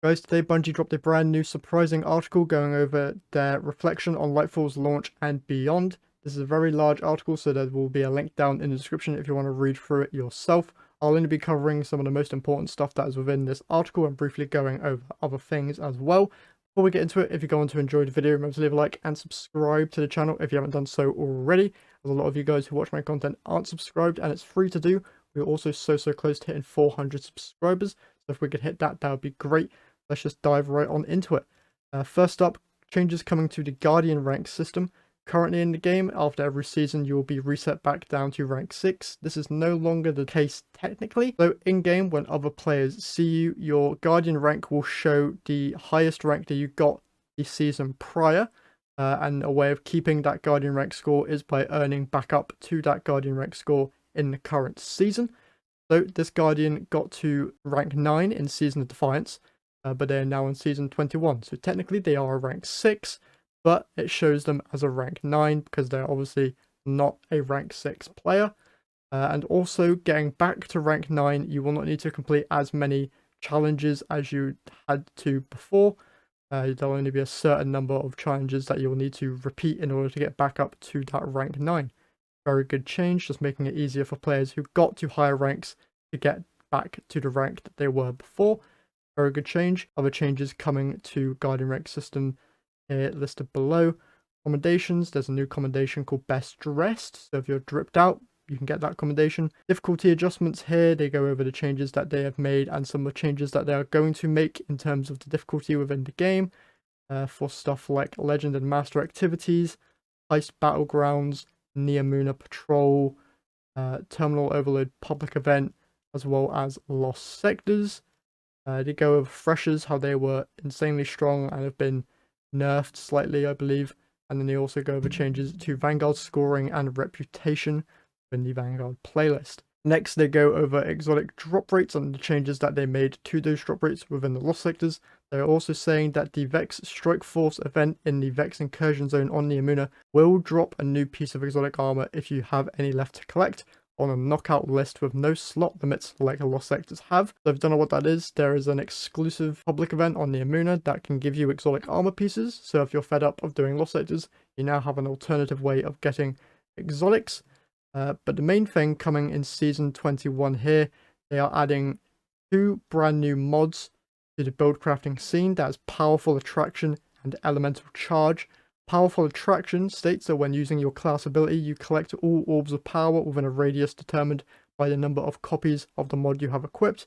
Guys, today Bungie dropped a brand new surprising article going over their reflection on Lightfall's launch and beyond. This is a very large article, so there will be a link down in the description if you want to read through it yourself. I'll only be covering some of the most important stuff that is within this article and briefly going over other things as well. Before we get into it, if you're going to enjoy the video, remember to leave a like and subscribe to the channel if you haven't done so already, as a lot of you guys who watch my content aren't subscribed and it's free to do. We're also so close to hitting 400 subscribers, so if we could hit that, that would be great. Let's just dive right on into it. First up, changes coming to the Guardian rank system. Currently in the game, after every season, you will be reset back down to rank 6. This is no longer the case technically, though in-game, when other players see you, your Guardian rank will show the highest rank that you got the season prior, and a way of keeping that Guardian rank score is by earning back up to that Guardian rank score in the current season. So this Guardian got to rank 9 in Season of Defiance, but they're now in Season 21. So technically they are a rank 6, but it shows them as a rank 9 because they're obviously not a rank 6 player. And also getting back to rank 9, you will not need to complete as many challenges as you had to before. There'll only be a certain number of challenges that you'll need to repeat in order to get back up to that rank 9. Very good change, just making it easier for players who got to higher ranks to get back to the rank that they were before. Very good change. Other changes coming to Guardian rank system here listed below. Commendations, there's a new commendation called Best Dressed, so if you're dripped out, you can get that commendation. Difficulty adjustments here, they go over the changes that they have made and some of the changes that they are going to make in terms of the difficulty within the game, for stuff like Legend and Master activities, Heist Battlegrounds, Neomuna Patrol, Terminal Overload Public Event, as well as Lost Sectors. They go over freshers, how they were insanely strong and have been nerfed slightly, I believe. And then they also go over changes to Vanguard scoring and reputation in the Vanguard playlist. Next, they go over exotic drop rates and the changes that they made to those drop rates within the Lost Sectors. They're also saying that the Vex Strike Force event in the Vex Incursion Zone on Neomuna will drop a new piece of exotic armor if you have any left to collect, on a knockout list with no slot limits like the Lost Sectors have. So if you don't know what that is, there is an exclusive public event on Neomuna that can give you exotic armor pieces. So if you're fed up of doing Lost Sectors, you now have an alternative way of getting exotics. But the main thing coming in Season 21 here, they are adding 2 brand new mods to the build crafting scene. That is Powerful Attraction and Elemental Charge. Powerful Attraction states that when using your class ability, you collect all orbs of power within a radius determined by the number of copies of the mod you have equipped.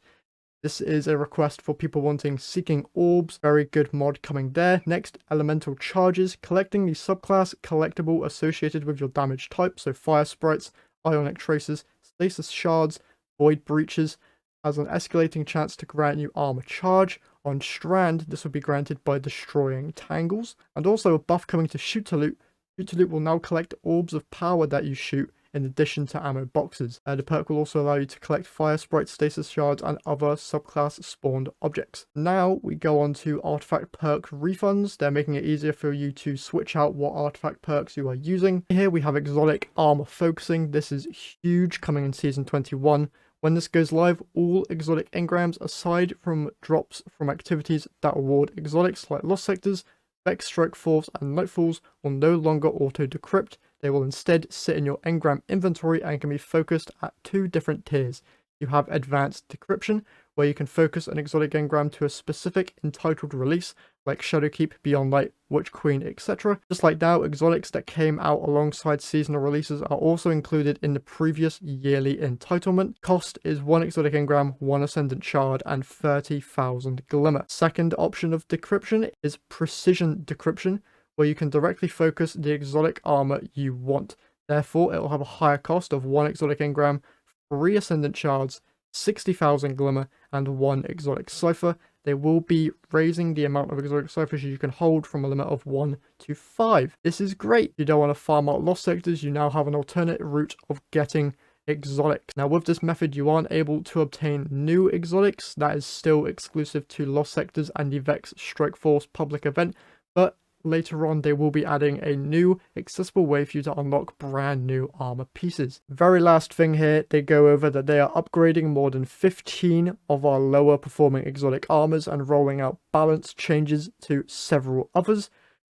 This is a request for people wanting Seeking Orbs. Very good mod coming there. Next, Elemental Charges. Collecting the subclass collectible associated with your damage type. So Fire Sprites, Ionic Traces, Stasis Shards, Void Breaches has an escalating chance to grant you Armor Charge. On Strand, this will be granted by destroying Tangles. And also a buff coming to Shoot to Loot. Shoot to Loot will now collect orbs of power that you shoot in addition to ammo boxes. The perk will also allow you to collect Fire Sprites, Stasis Shards, and other subclass spawned objects. Now we go on to artifact perk refunds. They're making it easier for you to switch out what artifact perks you are using. Here we have exotic armor focusing. This is huge, coming in Season 21. When this goes live, all exotic engrams, aside from drops from activities that award exotics like Lost Sectors, Vex Strike Force, and Nightfalls, will no longer auto-decrypt. They will instead sit in your engram inventory and can be focused at 2 different tiers. You have Advanced Decryption, where you can focus an exotic engram to a specific entitled release, like Shadowkeep, Beyond Light, Witch Queen, etc. Just like now, exotics that came out alongside seasonal releases are also included in the previous yearly entitlement. Cost is 1 exotic engram, 1 Ascendant Shard, and 30,000 Glimmer. Second option of decryption is Precision Decryption, where you can directly focus the exotic armor you want. Therefore, it will have a higher cost of 1 exotic engram, 3 Ascendant Shards, 60,000 Glimmer, and 1 exotic cipher. They will be raising the amount of exotic ciphers you can hold from a limit of 1 to 5. This is great. If you don't want to farm out Lost Sectors, you now have an alternate route of getting exotics. Now with this method, you aren't able to obtain new exotics. That is still exclusive to Lost Sectors and the Vex Strike Force public event, but later on they will be adding a new accessible way for you to unlock brand new armor pieces. Very last thing here, they go over that they are upgrading more than 15 of our lower performing exotic armors and rolling out balance changes to several others.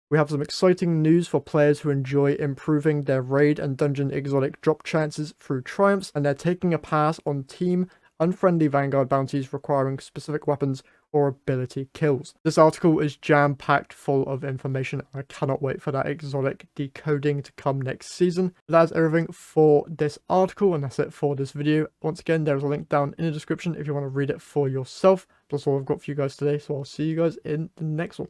We have some exciting news for players who enjoy improving their raid and dungeon exotic drop chances through triumphs, and they're taking a pass on team unfriendly Vanguard bounties requiring specific weapons or ability kills. This article is jam-packed full of information. I cannot wait for that exotic decoding to come next season. But that's everything for this article, and that's it for this video. Once again, there's a link down in the description if you want to read it for yourself. That's all I've got for you guys today, so I'll see you guys in the next one.